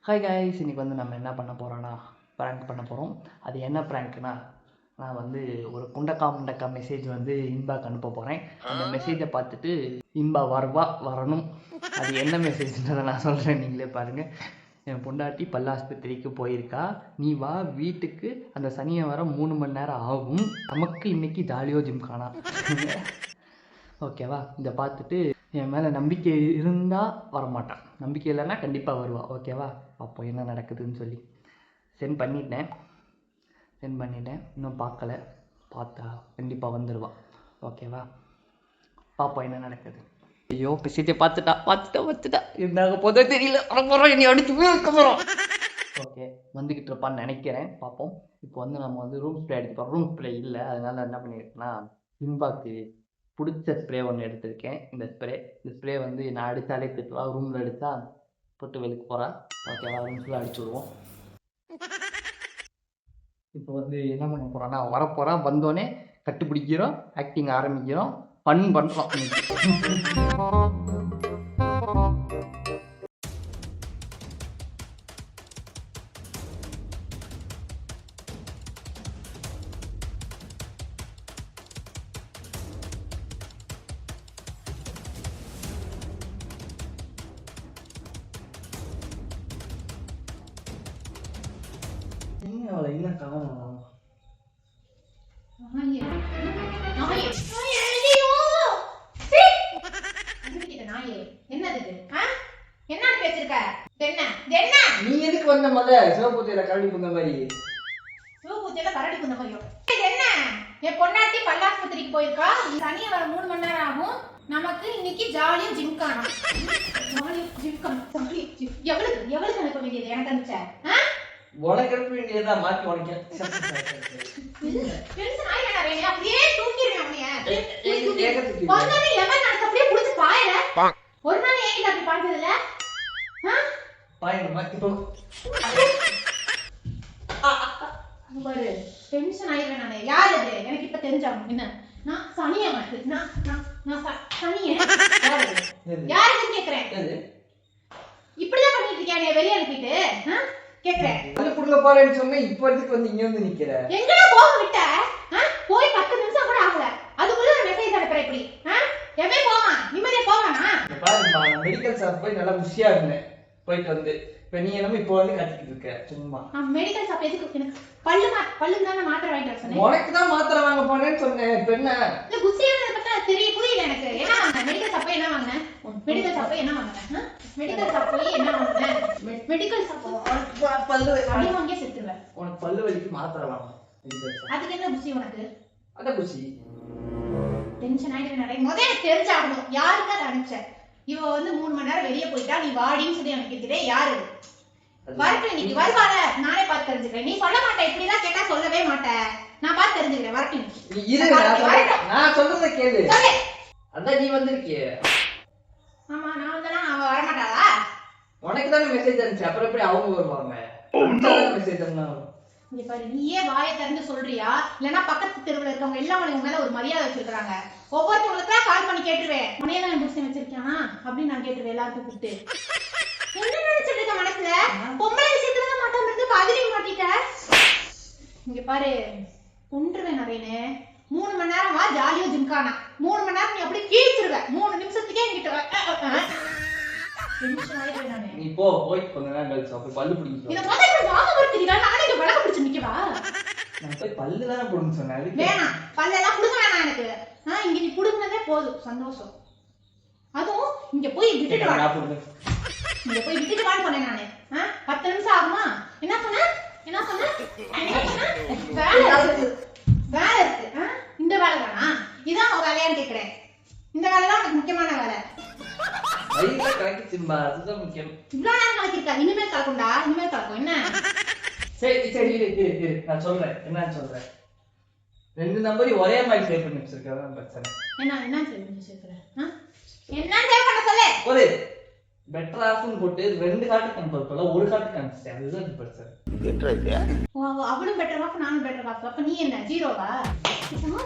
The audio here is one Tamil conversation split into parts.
ஹாய் காய்ஸ், இன்றைக்கி வந்து நம்ம என்ன பண்ண போகிறோன்னா ப்ராங்க் பண்ண போகிறோம். அது என்ன ப்ராங்க்னா, நான் வந்து ஒரு முண்டக்கா மெசேஜ் வந்து இன்பாக்கு அனுப்ப போகிறேன். அந்த மெசேஜை பார்த்துட்டு இன்பா வரணும். அது என்ன மெசேஜ்ன்றதை நான் சொல்கிறேன், நீங்களே பாருங்கள். என் பொண்டாட்டி பல்லாஸ்பத்திரிக்கு போயிருக்கா, நீ வா வீட்டுக்கு, அந்த சனியை வர 3 மணி நேரம் ஆகும், நமக்கு இன்றைக்கி ஜாலியோ ஜிம்கானா. ஓகேவா? இதை பார்த்துட்டு என் மேலே நம்பிக்கை இருந்தால் வரமாட்டான், நம்பிக்கை இல்லைன்னா கண்டிப்பாக வருவா. ஓகேவா? அப்போ என்ன நடக்குதுன்னு சொல்லி சென்ட் பண்ணிட்டேன். இன்னும் பார்க்கல, பார்த்தா கண்டிப்பாக வந்துடுவா. ஓகேவா? பார்ப்போம் என்ன நடக்குது. ஐயோ, மெசேஜை பார்த்துட்டா இருந்தாங்க போதே தெரியல, வரப்போகிறோம், என்னை அடிச்சு வைக்க போகிறோம். ஓகே, வந்துக்கிட்டு இருப்பான்னு நினைக்கிறேன், பார்ப்போம். இப்போ வந்து நம்ம வந்து ரூம் ஸ்ப்ரே அடிப்போம். ரூம் ஸ்ப்ரே இல்லை, அதனால என்ன பண்ணியிருக்கேன்னா இன்பாக்கு பிடிச்ச ஸ்ப்ரே ஒன்று எடுத்திருக்கேன். இந்த ஸ்ப்ரே வந்து நான் அடித்தாலே திட்டுவா, ரூமில் அடித்தா போட்டு வெளிக்கு போகிறா. ஓகேவா? ரூம் ஃபுல்லாக அடிச்சு விடுவோம். இப்போ வந்து என்ன பண்ண போகிறோன்னா, வரப்போகிறான், வந்தோடனே கட்டுப்பிடிக்கிறோம், ஆக்டிங் ஆரம்பிக்கிறோம், பண்ணுறோம். என்ன காரணம்? நீ எதுக்கு வந்த சிவபூஜையில கரடி குந்த மாதிரி? சிவபூஜையில கரடி குந்த மாதிரியோ? என்ன, என் பொண்டாட்டி பல்லாஸ்பத்திரிக்கு போயிருக்கா, சனியை வர 3 மணி நேரம் ஆகும், நமக்கு இன்னைக்கு ஜாலியா ஜிம்கானா. எவ்வளவு அனுப்ப வேண்டியது எனக்கு அனுப்பிச்ச? உனக்கு அனுப்ப வேண்டியதான், மாற்றி உனக்கு அப்படியே தூக்கிடுவேன். அப்படியே புடிச்சு பாயல ஒரு நாள் ஏன் அப்படி பாக்குறதுல பாரு, டென்ஷன் ஆயிடுவேன் நானு. யார் அது? எனக்கு இப்ப தெரிஞ்சாகும். என்ன, நான் சனியா மாட்டு, நான் சனிய யாருன்னு கேக்குறேன். இப்படிதான் பண்ணிட்டு இருக்கியா வெளியே அனுப்பிட்டு? கேக்குறேன், குடுக்க போறேன்னு சொன்னேன், இப்ப எதுக்கு வந்து இங்க வந்து நிக்கிற? எங்கடா போக விட்ட? போய் 10 நிமிஷம் கூட ஆகல, அதுக்குள்ள ஒரு மெசேஜ் அனுப்புற. இப்படி எவே போவான், நிம்மதியா போவானா? பாருமா, மெடிக்கல் ஷாப் போய் நல்லா குஷியா இருந்தேன், போயிட்டு வந்து இப்ப நீ என்னமோ இப்போ வந்து கத்திட்டு இருக்க சும்மா. மெடிக்கல் ஷாப் எதுக்கு? எனக்கு பல்லு தான மாத்திரை வாங்கிட்டு வர சொன்னேன். உனக்கு தான் மாத்திரை வாங்க போனேன்னு சொன்னேன். இப்ப என்ன இல்ல, குஷியானத பத்தி தெரிய புரியல எனக்கு. என்ன வாங்குன? மெடிக்கல் ஷாப் போய் என்ன வாங்குன? மெடிக்கல் ஷாப் போய் என்ன வாங்குன? மெடிக்கல் ஷாப் போய் என்ன வாங்குன? மெடிக்கல் ஷாப் பல்லு அடி வாங்கி செத்துருவேன். உனக்கு பல்லு வலிக்கு மாத்திரை வாங்க. அதுக்கு என்ன குஷி உனக்கு? அத குஷி. டென்ஷன் ஆயிடுவே நிறைய. முதல்ல தெரிஞ்சாகணும் யாருக்கு அதை அனுப்பிச்ச. இவ வந்து 3 மணி நேரம் வெளியே போயிட்டா, நீ வாடின்னு சொல்லி அனுப்பிக்கிறே. யாரு வரட்டும், இன்னைக்கு வருவார நானே பார்த்து தெரிஞ்சுக்கிறேன். நீ சொல்ல மாட்டேன், இப்படிதான் கேட்டா சொல்லவே மாட்டேன். நான் பார்த்து தெரிஞ்சுக்கிறேன். வரட்டும், நான் சொல்றத கேளு. அதான் நீ வந்திருக்கியே. ஆமா, நான் வந்தனா அவ வர மாட்டாளா? உனக்கு தானே மெசேஜ் அனுப்பிச்சு, அப்புறம் எப்படி அவங்க வருவாங்க? மெசேஜ் அனுப்பினா இங்க பாரு, நீயே வாயை திறந்து சொல்றியா, இல்லன்னா பக்கத்து தெருவுல இருக்கவங்க எல்லாம் உனக்கு மேல ஒரு மரியாதை வச்சிருக்காங்க. ஒவ்வொருத்தவங்களுக்கா கால் பண்ணி கேட்டுருவேன், மணியெல்லாம் புடிச்சு வச்சிருக்கானா அப்படின்னு நான் கேட்டுருவேன் எல்லாருக்கும் கூப்பிட்டு. என்ன நினைச்சிட்டு இருக்க மனசுல? பொம்பளை விஷயத்துல தான் மாட்டாம இருந்து பாதிரி மாட்டிட்ட. இங்க பாரு, கொன்றுவேன் நிறையனே. 3 மணி நேரம் வா, ஜாலியோ ஜிம்கானா. 3 மணி நேரம் நீ அப்படியே கீழ்ச்சிருவேன். 3 நிமிஷத்துக்கே என்கிட்ட நீ போய் கொஞ்ச நேரம் கழிச்சு அப்ப பல்லு பிடிக்க. இத முதல்ல வாங்க வரதுக்கு நானே இங்க வளக்க பிடிச்சு நிக்கவா? நான் போய் பல்லு தான புடுங்க சொன்னேன். வேணாம், பல்லெல்லாம் புடுங்க வேணாம் எனக்கு. இங்க நீ புடுங்கனதே போதும், சந்தோஷம். அதுவும் இங்க போய் விட்டுட்டு வா. இங்க போய் விட்டுட்டு வான்னு சொன்னேன் நானு. 10 நிமிஷம் ஆகுமா? என்ன சொன்ன? வேலை இருக்கு. இந்த வேலை தானா? இதான் உன் வேலையான்னு கேக்குறேன். இந்த வேலை தான் உனக்கு முக்கியமான வேலை. வயிறுல கலக்கிச்சும்பா, அதுதான் முக்கியம். இவ்வளவு நேரம் கலக்கிருக்கா, இனிமேல் கலக்கும்டா, இனிமேல் கலக்கும். என்ன? சரி இரு, நான் சொல்றேன். என்னன்னு சொல்றேன். 2 நம்பரையும் ஒரே மாதிரி சேவ் பண்ணி வச்சிருக்கேன், பிரச்சனை. என்ன சேவ் பண்ணி வச்சிருக்கேன்? என்ன சேவ் பண்ண சொல்லு. ஒரு பெட்டர் ஆஃப்னு போட்டு 2 கார்டு கன்ஃபார்ம் பண்ணல, ஒரு கார்டு கன்ஃபார்ம். அதுதான் பிரச்சனை. Better idea. அவளும் பெட்டர் ஆஃப், நானும் பெட்டர் ஆஃப். அப்ப நீ என்ன ஜீரோவா?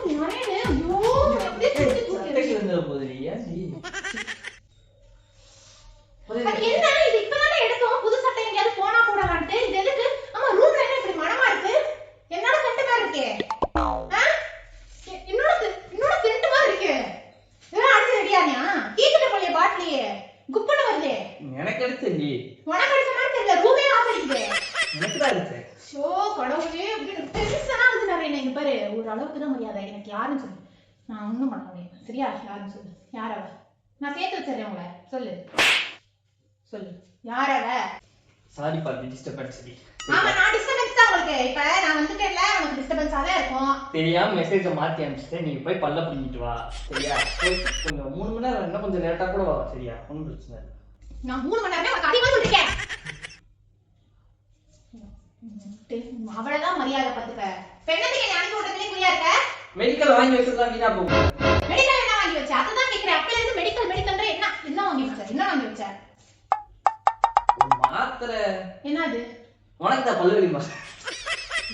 நீ வரேனே. ஐயோ, அப்படியே தூக்கி வந்து போதுறியா நீ? அது என்ன இது? இப்பதானே எடுத்தோம். புது சட்டை எங்கயாவது போனா யாருன்னு சொல்லு. நான் ஒண்ணும் பண்ண முடியாது. சரியா? யாருன்னு சொல்லு. யார் அவ? நான் சேர்த்து வச்சிடறேன் உங்களை. சொல்லு சொல்லு. யார் அவ? சாரி பாட்டி டிஸ்டர்பன்ஸ். ஆமா, நான் டிஸ்டர்பன்ஸ் தான் உங்களுக்கு. இப்ப நான் வந்துட்டேன்ல, உனக்கு டிஸ்டர்பன்ஸா தான் இருக்கும். தெரியாம மெசேஜ மாத்தி அனுப்பிச்சிட்டேன். நீ போய் பல்ல புடிங்கிட்டு வா. சரியா? கொஞ்சம் 3 மணி நேரம் இன்னும் கொஞ்சம் லேட்டா கூட வா. சரியா? ஒன்றும் பிரச்சனை இல்லை. நான் 3 மணி நேரமே உனக்கு அதிகமா சொல்லிருக்கேன். அவ்வளவுதான் மரியாதை பார்த்துக்க. பெண்ணத்துக்கு என்ன அனுப்பி விடுறதுலே குறியா இருக்க? மெடிக்கல் வாங்கி வச்சிருந்தா வீணா போகும். மெடிக்கல் என்ன வாங்கி வச்ச? அதுதான் கேக்குறேன். அப்பல இருந்து மெடிக்கல்ன்ற என்ன வாங்கி வச்ச? என்ன வாங்கி வச்ச? மாத்திரை. என்னது? உனக்கு தான் பல்லு வலி மாத்திரை.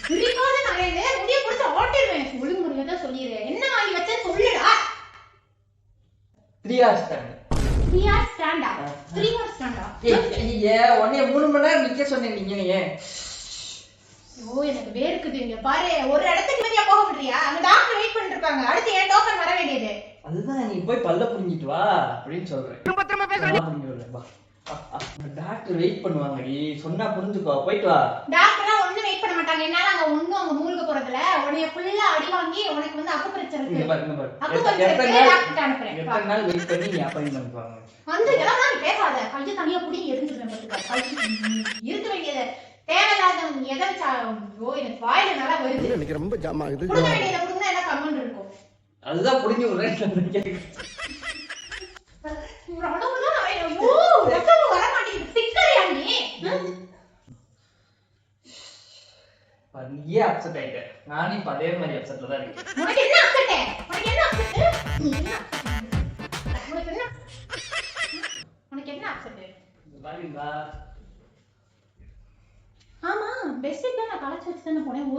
சிரிக்காத நகையில முடிய புடிச்சு ஓட்டிடுவேன். ஒழுங்கு முறையா சொல்லிடு. என்ன வாங்கி வச்ச சொல்லுடா. 3 hours stand. 3 hours ஸ்டாண்டா? 3 hours ஸ்டாண்டா? உன்னைய 3 மணி நேரம் நிக்க சொன்னேன் நீங்க ஏன்? ஓ, எனக்கு வேர்க்குது. இங்க பாரு, ஒரு இடத்துக்கு வெளிய போக விடுறியா? அங்க டாக்டர் வெயிட் பண்ணிட்டு இருக்காங்க. அடுத்து ஏன் டோக்கன் வர வேண்டியது? அதுதான் நீ போய் பல்ல புடிங்கிட்டு வா அப்படின்னு சொல்றேன். திரும்ப பேசுறேன். வா. டாக்டர் வெயிட் பண்ணுவாங்க. நீ சொன்னா புரிஞ்சுக்கோ. போயிட்டு வா. டாக்டர்லாம் ஒண்ணு வெயிட் பண்ண மாட்டாங்க. என்னால அங்க ஒண்ணும் அங்க மூழ்க போறதுல உன்னைய ஃபுல்லா அடி வாங்கி உனக்கு வந்து அக்குப்ரெஷர் இருக்கு. இங்க பாரு. அக்குப்ரெஷர் டாக்டர் அனுப்புறேன். எத்தனை நாள் வெயிட் பண்ணி நீ அப்பாயின்ட்மென்ட் வாங்க. வந்து இதெல்லாம் நீ பேசாத. கைய தனியா புடி எரிஞ்சிடுவேன் பாத்துக்க. இருக்க வேண்டியது தேவையில்லாத எதை வச்சா? ஐயோ, எனக்கு வாயில நல்லா வருது. எனக்கு ரொம்ப ஜாம் ஆகுது. புடுங்க வேண்டியத புடுங்க, எல்லாம் கம்மன் இருக்கும். அதுதான் புடிஞ்சு விடுறேன். உடம்புதான் ஐயோ ரத்தம் வர மாட்டேங்குது. சிக்கறியா நீ? நீயே அப்செட் ஆயிட்ட. நானே இப்ப அதே மாதிரி அப்செட்ல தான் இருக்கேன். உனக்கு என்ன அப்செட்? உனக்கு என்ன அப்செட்? நீ என்ன? உனக்கு என்ன அப்செட்? பாருங்களா? ஆமா, பெட்ஷீட்லாம் நான் கலச்சு வச்சு தானே போனேன்.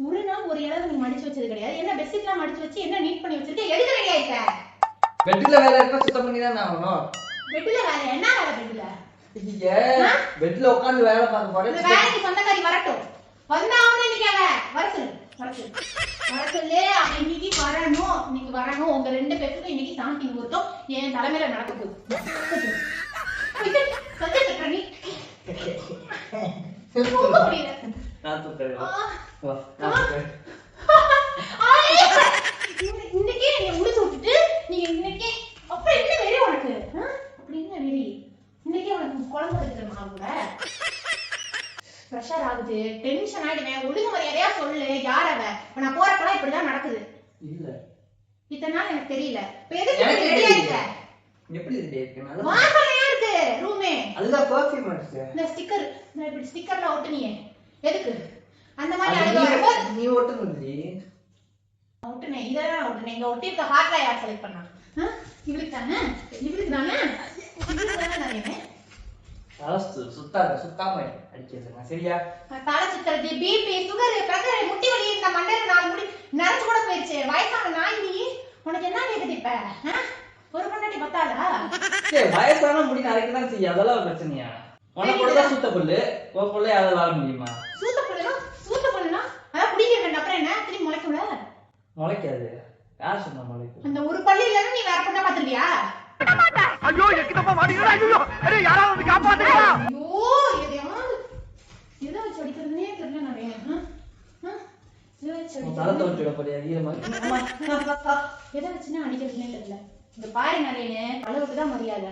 ஒரு நாள் ஒரு இடம் நீ மடிச்சு வச்சது கிடையாது. என்ன பெட்ஷீட்லாம் மடிச்சு வச்சு என்ன நீட் பண்ணி வச்சிருக்க? எதுக்கு ரெடி ஆயிட்ட? பெட்ல வேற இருக்க சுத்தம் பண்ணி தான் ஆகணும். பெட்ல வேற என்ன வேலை? பெட்ல இங்க பெட்ல உட்கார்ந்து வேலை பார்க்க போறேன். இந்த வேலைக்கு சொந்தக்காரி வரட்டும். வந்தாவனே நிக்காத. வர சொல்லு. அவன் இன்னைக்கு வரணும். இன்னைக்கு வரணும். உங்க 2 பேருக்கும் இன்னைக்கு சாந்தி முகூர்த்தம் என் தலைமையில நடக்க போகுது. சொல்லிட்டு நீ தூங்க முடியல. நான் தூக்குறேன். வா. இன்னைக்கே நீ முடிச்சு விட்டுட்டு நீ இன்னைக்கே அப்புறம் என்ன வெறி உனக்கு? அப்படி என்ன வெறி? இன்னைக்கே உனக்கு குழம்பு வைக்கிறமா கூட ப்ரெஷர் ஆகுது, டென்ஷன் ஆயிடுவேன். ஒழுங்கு மரியாதையா சொல்லு. யார் அவ? இப்ப நான் போறப்பெல்லாம் இப்படிதான் நடக்குது. இல்ல இத்தனை நாள் எனக்கு தெரியல. இப்ப எதுக்கு ரெடியா இருக்க? எப்படி ரெடியா இருக்க? நல்லா வாசனையா இருக்கு ரூமே. அதுதான் பெர்ஃப்யூம் அடிச்சே. இந்த ஸ்டிக்கர், நான் இப்படி ஸ்டிக்கர்ல ஒட்டுனியே எதுக்கு? அந்த மாதிரி அழுவா நீ ஒட்டுனது. ஒட்டுனே இதெல்லாம் ஒட்டுனே. இங்க ஒட்டிருக்க ஹார்ட்ல யார் செலக்ட் பண்ணா? இவளுக்கு தானே? நானே சுத்தாம அடிக்கிறதுங்க. சரியா? தலை சுத்துறது, பிபி, சுகர், பிரஷர், முட்டி வலி, இந்த மண்டையில 4 முடி நரைச்சு கூட போயிடுச்சு. வயசான நாய் நீ. உனக்கு என்ன கேக்குது இப்ப? ஒரு பொண்டாட்டி பத்தாதா? சரி, வயசான முடி நரைக்கதான் செய்ய. அதெல்லாம் ஒரு பிரச்சனையா? உனக்கு கூட தான் சூத்த புல்லு. ஒரு புல்ல யாராவது வாழ முடியுமா? சூத்த புல்லுனா அதான் பிடிக்க வேண்டாம். அப்புறம் என்ன திரும்பி முளைக்கும்ல? முளைக்காது. யார் சொன்னா முளைக்கும்? அந்த ஒரு பல்லு இல்லைன்னா நீ வேற பொண்ணா பாத்துருவியா? ஐயோ எக்கிட்டப்பா மாட்டீங்களா? ஐயோ அரே யாராவது வந்து காப்பாத்துங்க. ஐயோ எதை வச்சு அடிக்கிறதுனே தெரியல. நான் தலை தோட்டுட போறியா? எதை வச்சுன்னா அடிக்கிறதுனே தெரியல. இந்த பாரு நிறைய அளவுக்கு தான் மரியாதை.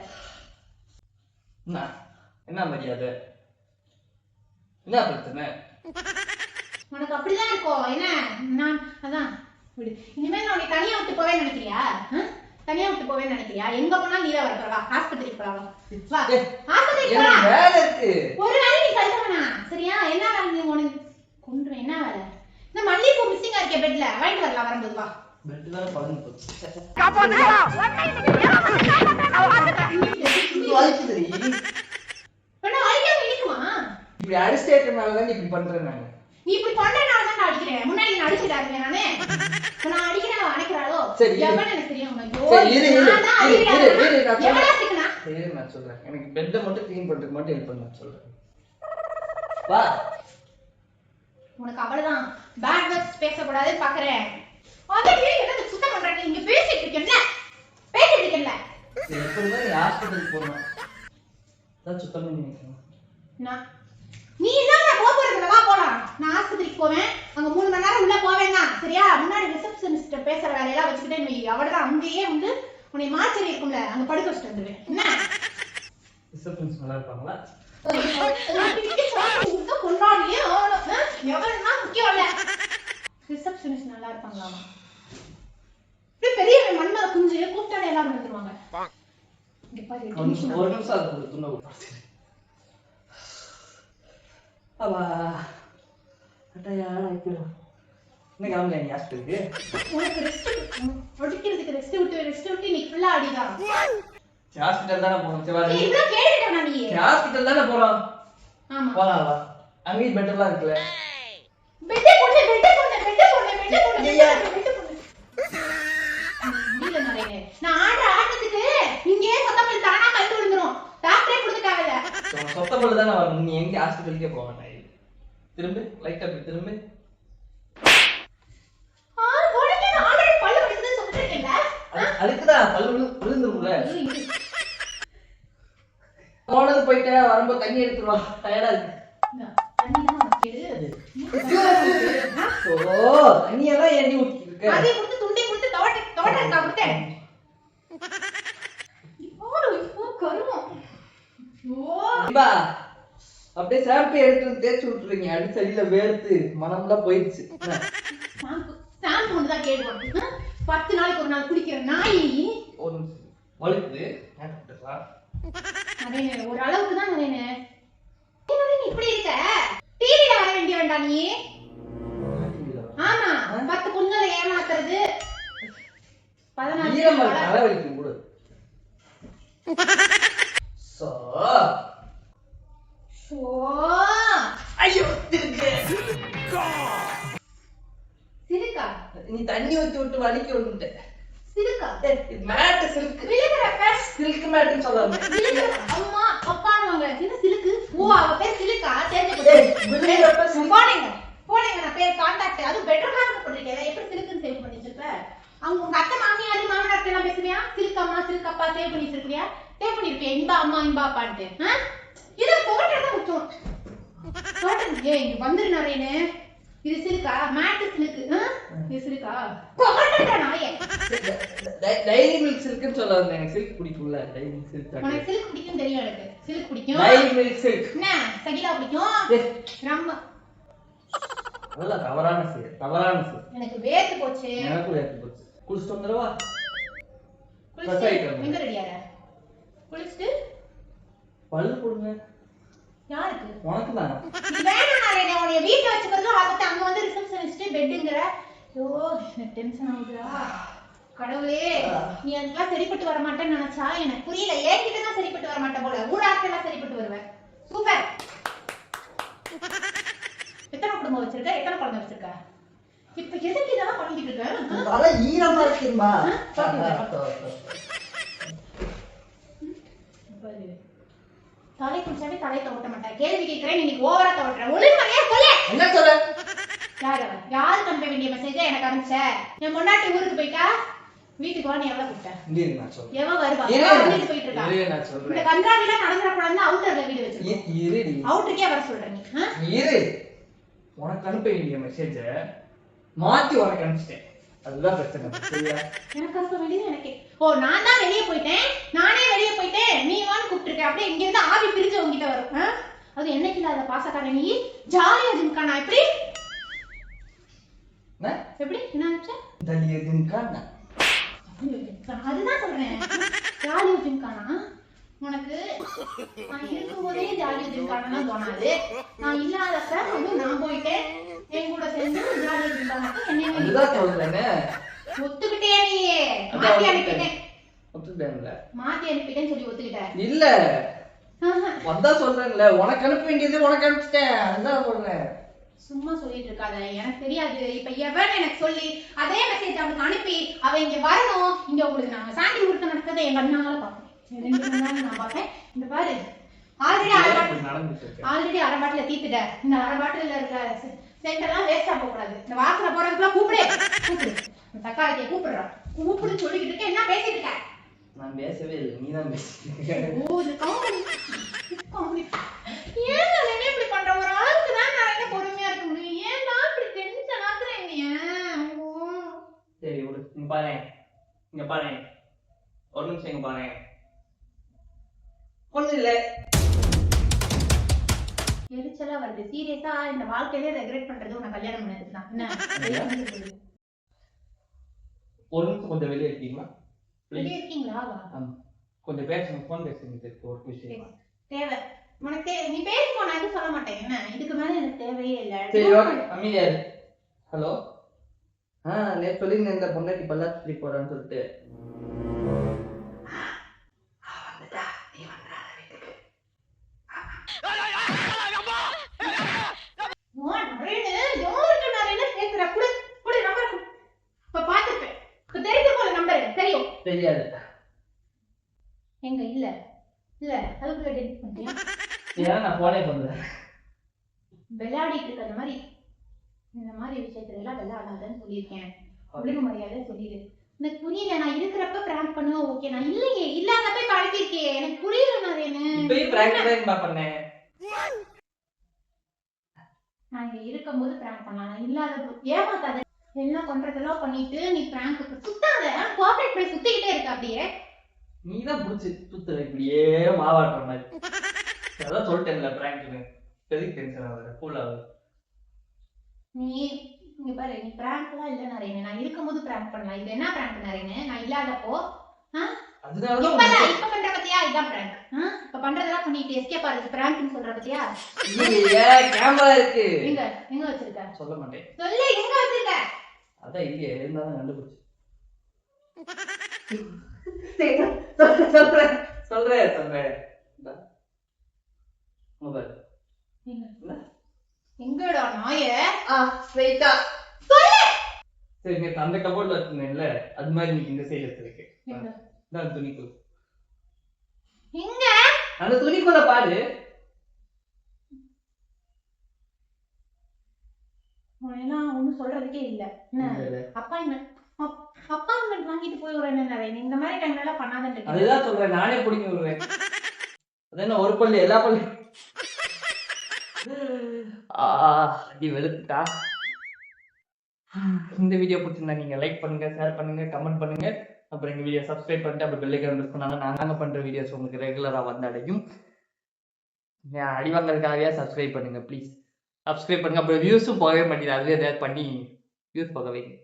என்ன மரியாதை? என்ன பிரச்சனை? உனக்கு அப்படிதான் இருக்கும். என்ன நான் அதான் விடு. இனிமேல் நான் உன்னை தனியா விட்டு போவேன்னு நினைக்கிறியா? தனியா விட்டு போவேன்னு நினைக்கிறியா? எங்க போனாலும் நீதான் வரப்ப. வா, ஆஸ்பத்திரிக்கு போலாம். வா, ஆஸ்பத்திரிக்கு போலாம். வேலை இருக்கு. ஒரு வேலை நீ கழுத வேணாம். சரியா? என்ன வேலை? நீ உனக்கு கொண்டுருவேன். என்ன வேலை? இந்த மல்லிகைப்பூ மிஸ்ஸிங்கா இருக்கே பெட்ல, வாங்கிட்டு வரலாம் வரும்போது. வா. பெட்ல பழந்து போச்சு. காப்பாத்துங்க. வலிக்குதுடி. பண்ண வலிக்காம இருக்குமா? இப்படி அடிஸ்டேட்டர்னால தான் இப்படி பண்றேன் நான். நீ இப்படி பண்றனால தான் நான் அடிக்கிறேன். முன்னாடி நான் அடிச்சிட்டா இருக்கேன் நானே. நான் அடிக்கிறேன், அவன் அடிக்கிறாளோ? எவன் எனக்கு தெரியும். நான் சொல்றேன். எனக்கு பெட்டை மட்டும் க்ளீன் பண்றதுக்கு மட்டும் ஹெல்ப் பண்ண சொல்றேன். வா. உனக்கு அவ்வளவுதான். பேட் வேர்ட்ஸ் பேசக்கூடாது பாக்குறேன். அதே என்ன சுத்தம் பண்றாங்க? இங்க பேசிட்டு இருக்கேன்ல. எப்பவுமே ஹாஸ்பிட்டலுக்கு போகணும். அதான் சுத்தம் பண்ணி வைக்கணும். நீ இல்லாம போக போறதுல வா போலாம். நான் ஆஸ்பத்திரிக்கு போவேன், அங்க 3 மணி நேரம் உள்ள போவேன் தான் சரியா? முன்னாடி ரிசப்ஷனிஸ்ட் பேசுற வேலையெல்லாம் வச்சுக்கிட்டேன்னு வை, அவ்வளவுதான். அங்கேயே வந்து உன்னை மாச்சரி இருக்கும்ல, அங்க படுக்க வச்சுட்டு வந்துடுவேன். என்ன ரிசப்ஷன்ஸ் நல்லா இருப்பாங்களா? கொண்டாடியே எவ்வளவுனா முக்கியம் இல்ல. ரிசப்ஷனிஸ்ட் நல்லா இருப்பாங்களாமா? பெரிய மண்மலை குஞ்சு கூப்பிட்டாலே எல்லாரும் வந்துருவாங்க. ஒரு நிமிஷம் அது கூட துண்ண அவா அட்டையா இப்போ என்ன கிளம்பல நீ ஹாஸ்பிட்டலுக்கு? உனக்கு ரெஸ்ட் ஒடிக்கிறதுக்கு ரெஸ்ட் விட்டு நீ ஃபுல்லா அடிதான். ஹாஸ்பிட்டல் தானே போறோம். சரி நீ இவ்ளோ கேடிட்டடா நீ. ஹாஸ்பிட்டல் தானே போறோம். ஆமா போலாம் வா. அங்க பெட்டர்லாம் இருக்குல. பெட் போடு. நீல நரேனே. நான் ஆட்டத்துக்கு இங்கேயே சொத்தப்பல் தானா கழட்டி விழுந்துரும். டாக்டரே கொடுத்துட்டாங்கல. சொத்தப்பல் தானே வரணும். நீ எங்க ஹாஸ்பிட்டலுக்கே போக மாட்டே. திரும்ப லைட்டா திரும்ப. உனக்கு நான் ஆல்ரெடி பல்லு விழுந்துன்னு சொல்லிட்டேன்ல. அதுக்குதான் பல்லு விழுந்துரும்ல. போனது போயிட்டே வரும்போது தண்ணி எடுத்துருவா. டயர்டா இருக்கு. தண்ணி தான் உனக்கு தண்ணியெல்லாம் ஏண்டி ஊத்திட்டு இருக்க? அதே கொடுத்து துண்டி கொடுத்து தோட்டக்கா கொடுத்தேன். இப்போ கருமம். அப்படியே ஷாம்பு எடுத்து தேய்ச்சி விட்டுருங்க. அடிச்சடியில வேர்த்து மனம்லாம் போயிடுச்சு. ஷாம்பு ஒன்று தான் கேடுவான். 10 நாளைக்கு ஒரு நாள் குடிக்கிற நாய் வழுக்குது. ஒரு அளவுக்கு தான் நீ இப்படி இருக்க. டிவில வர வேண்டிய வேண்டாம் நீ. ஆமா 10 பொண்ணுங்களை ஏமாத்துறது 14 தலைவலிக்கு கூட. ஐயோ சிலுக்கா நீ தண்ணி ஊத்தி விட்டு வலிக்க விட்டுட்ட. சிலுக்கா மேட் சில்க் சில்க் மேட்னு சொல்றாங்க. அம்மா அப்பானுவாங்க. என்ன சிலுக்கு? ஓ அவ பேர் சிலுக்கா. தெரிஞ்சு போனேங்க நான் பேர் கான்டாக்ட். அது பெட்டர் கார்டு போட்டுருக்கேன். எப்படி சிலுக்குன்னு சேவ் பண்ணி வச்சிருக்க? அவங்க உங்க அத்தை மாமியார் மாமனார் எல்லாம் பேசுவியா? சிலுக்கம்மா சிலுக்கப்பா சேவ் பண்ணி வச்சிருக்கியா? சேவ் பண்ணிருப்பியா? இன்பா அம்மா இன்பா அப்பான்ட்டு. இதை போட்டோ தான் முக்கியம். போட்டோ இங்க வந்துரு நரேனே. இது சிலுக்கா? மேட் சிலுக்கு. இது சிலுக்கா? போட்டோ நாயே. டைரி மில்க் சில்க்னு சொல்ல வந்தேன். எனக்கு சில்க் பிடிக்கும்ல. Dairy Milk Silk. உனக்கு சில்க் பிடிக்கும் தெரியும். எனக்கு சில்க் பிடிக்கும். Dairy Milk Silk. என்ன சகிலா பிடிக்கும். ரொம்ப அதெல்லாம் தவறான செயல். எனக்கு வேர்த்து போச்சு. எனக்கு வேர்த்து போச்சு. குளிச்சுட்டு வந்துடவா? எங்க ரெடியார? குளிச்சுட்டு பல்லு போடுங்க. யாருக்கு? உனக்கு தான். வேணாம் நானே உன்னை வீட்ல வச்சுக்கிறது ஆகட்டும். அங்க வந்து ரிசப்ஷனிஸ்ட் பெட்ங்கற. ஐயோ எனக்கு டென்ஷன் ஆகுதுடா. கடவுளே நீ அதுக்கெல்லாம் சரிப்பட்டு வர மாட்டேன்னு நினைச்சா எனக்கு புரியல. ஏன்கிட்ட தான் சரிப்பட்டு வர மாட்டேன் போல. ஊராக்கெல்லாம் சரிப்பட்டு வருவேன். சூப்பர். எத்தனை குடும்பம் வச்சிருக்க? எத்தனை குழந்தை வச்சிருக்க? இப்ப எதுக்கு இதெல்லாம் பண்ணிக்கிட்டு இருக்க? தலை ஈரமா இருக்குமா? தலை குளிச்சாவே தலை தவட்ட மாட்டேன். கேள்வி கேட்கிறேன். இன்னைக்கு ஓவரா தவட்டுற. ஒழுங்கமையா சொல்ல. என்ன சொல்ல? யாருக்கு அனுப்ப வேண்டிய மெசேஜா எனக்கு அனுப்பிச்ச? என் முன்னாடி ஊருக்கு போயிட்டா வீட்டுக்கு வா. நீ எவ்வளவு கூப்பிட்ட? எவன் வருவா? வீட்டுக்கு போயிட்டு இருக்கா? இந்த கன்றாவிலாம் நடந்துடக்கூடாதுன்னு அவுட்டர்ல வீடு வச்சிருக்கேன். அவுட்டருக்கே வர சொல்றேன் நீ. உனக்கு அனுப்ப வேண்டிய மெசேஜ மாத்தி உனக்கு அனுப்பிச்சிட்டேன். அதுதான் பிரச்சனை. சரியா? எனக்கு அனுப்ப வேண்டியது எனக்கு. ஓ நான் தான் வெளியே போயிட்டேன். நானே வெளியே போயிட்டேன். நீ வான்னு கூப்பிட்டுருக்க. அப்படியே இங்க இருந்து ஆவி பிரிஞ்சு உங்ககிட்ட வரும். அது என்னைக்கு இல்லாத பாசக்கார நீ. ஜாலியா ஜிம்கா. நான் எப்படி என்ன நினைச்சேன்? ஜாலியா ஜிம்கா. அதுதான் சொல்றேன். ஜாலியா ஜிம்கானா உனக்கு நான் இருக்கும்போதே ஜாலியா ஜிம்கானா தோணாது. நான் இல்லாதப்ப வந்து நான் போயிட்டேன். என் கூட சேர்ந்து ஜாலியா ஜிம்கானா என்னைய ஒத்துக்கிட்டே நீ. மாத்தி அனுப்பிட்டேன். மாத்தி அனுப்பிட்டேன்னு சொல்லி ஒத்துக்கிட்ட? இல்ல வந்தா சொல்றேன்ல. உனக்கு அனுப்ப வேண்டியது உனக்கு அனுப்பிச்சிட்டேன். அதுதான் சொல்றேன். சும்மா சொல்லிட்டு இருக்காத. எனக்கு தெரியாது. இப்ப எவன் எனக்கு சொல்லி அதே மெசேஜ் அவனுக்கு அனுப்பி அவ இங்க வரணும். இங்க உங்களுக்கு நாங்க சாண்டி கொடுக்க நடக்கிறத என் கண்ணால பாப்பேன். 2 நாள் நான் பாப்பேன். இந்த பாரு ஆல்ரெடி அரை பாட்டில தீத்துட்ட. இந்த அரை பாட்டில இருக்க சென்டெல்லாம் வேஸ்டா போக கூடாது. இந்த வாசல போறதுக்குலாம் கூப்பிடு. தக்காளியை கூப்பிடு சொல்லிக்கிட்டு இருக்க. என்ன பேசிட்டு இருக்க? நான் பேசவே இல்லை. நீதான் பேசிட்டு. ஓ இது காமெடி. ஏன் இப்படி பண்ற? ஒரு அளவுக்கு தான் நான் என்ன பொறுமையா இருக்க பாரு இங்க பாரு ஒரு நிமிஷம் இங்க பாரு ஒண்ணும் இல்ல எரிச்சலா வருது சீரியஸா இந்த வாழ்க்கையிலே ரெக்ரெட் பண்றது உன்னை கல்யாணம் பண்ணதுக்கு தான் என்ன ஒரு நிமிஷம் கொஞ்சம் வெளியே இருக்கீங்களா வெளியே இருக்கீங்களா வா கொஞ்சம் பேசுங்க ஃபோன் பேசுங்க ஒரு விஷயம் தேவை உனக்கு நீ பேசுமா நான் எதுவும் சொல்ல மாட்டேன் என்ன இதுக்கு மேல எனக்கு தேவையே இல்ல சரி ஓகே அமைதியா இரு ஹலோ நேற்று சொல்லியிருந்தேன் இந்த பொண்டாட்டி பல்லாக்கு போறான்னு சொல்லிட்டு தெரியாது எங்க இல்ல இல்ல அதுக்குள்ள டெலிட் பண்ணிட்டியா ஏன் நான் போனே பண்ணல விளையாடிட்டு இருக்க இந்த மாதிரி விஷயத்துல எல்லாம் விளையாடாதன்னு சொல்லியிருக்கேன் ஒழுங்கு மரியாதை சொல்லிடு எனக்கு புரியல நான் இருக்கிறப்ப பிராங்க் பண்ணுவேன் ஓகே நான் இல்லையே இல்லாதப்ப பழகிருக்கே எனக்கு புரியல நான் என்ன இப்பயும் பிராங்க் தான் பண்ணேன் நான் இங்க இருக்கும்போது பிராங்க் பண்ணலாம் நான் இல்லாத ஏமாத்தாத எல்லாம் பண்றதெல்லாம் பண்ணிட்டு நீ பிராங்க் சுத்தாத கோஆபரேட் பண்ணி சுத்திக்கிட்டே இருக்க அப்படியே நீ தான் புடிச்சு சுத்துற இப்படியே மாவாடுற மாதிரி அதான் சொல்லிட்டேன்ல பிராங்க்னு எதுக்கு டென்ஷன் ஆகுற கூல் ஆகுது நீ இங்க பாரு நீ பிராங்க்லாம் இல்ல நரேனே நான் இருக்கும்போது பிராங்க் பண்ணலாம் இது என்ன பிராங்க் நரேனே நான் இல்லாதப்போ அதனாலதான் இப்ப பண்ற பத்தியா இதான் பிராங்க் இப்ப பண்றதெல்லாம் பண்ணிட்டு எஸ்கேப் ஆகுது பிராங்க்னு சொல்ற பத்தியா கேமரா இருக்கு எங்க வச்சிருக்க சொல்ல மாட்டேன் சொல்லு எங்க வச்சிருக்க அதான் இல்லையே இருந்தாலும் கண்டுபிடிச்சு சொல்றேன் எங்கடா நாயே ஸ்ட்ரைட்டா சொல்லு சரி நேத்து அந்த கபோர்ட்ல வச்சிருந்தேன்ல அது மாதிரி நீ இந்த சைடுல இருக்கு நான் துணிக்குள்ள எங்க அந்த துணிக்குள்ள பாரு எல்லாம் ஒண்ணும் சொல்றதுக்கே இல்ல அப்பாயின்மெண்ட் வாங்கிட்டு போய் விடுறேன் இந்த மாதிரி டைம்ல எல்லாம் பண்ணாதன்னு அதுதான் சொல்றேன் நானே பிடிக்க விடுறேன் அதான் ஒரு பள்ளி எல்லா பள்ளி அடி வெளுத்துட்டா இந்த வீடியோ பிடிச்சிருந்தா நீங்க லைக் பண்ணுங்க ஷேர் பண்ணுங்க கமெண்ட் பண்ணுங்க அப்புறம் எங்க வீடியோ சப்ஸ்கிரைப் பண்ணிட்டு அப்படி பெல் ஐகான் பிரஸ் பண்ணாங்க நாங்க பண்ற வீடியோஸ் உங்களுக்கு ரெகுலரா வந்து அடையும் அடி வாங்கறதுக்காகவே சப்ஸ்கிரைப் பண்ணுங்க ப்ளீஸ் சப்ஸ்கிரைப் பண்ணுங்க அப்புறம் வியூஸும் போகவே மாட்டேங்குது அதுவே ஏதாவது பண்ணி வியூஸ் போக வைங்க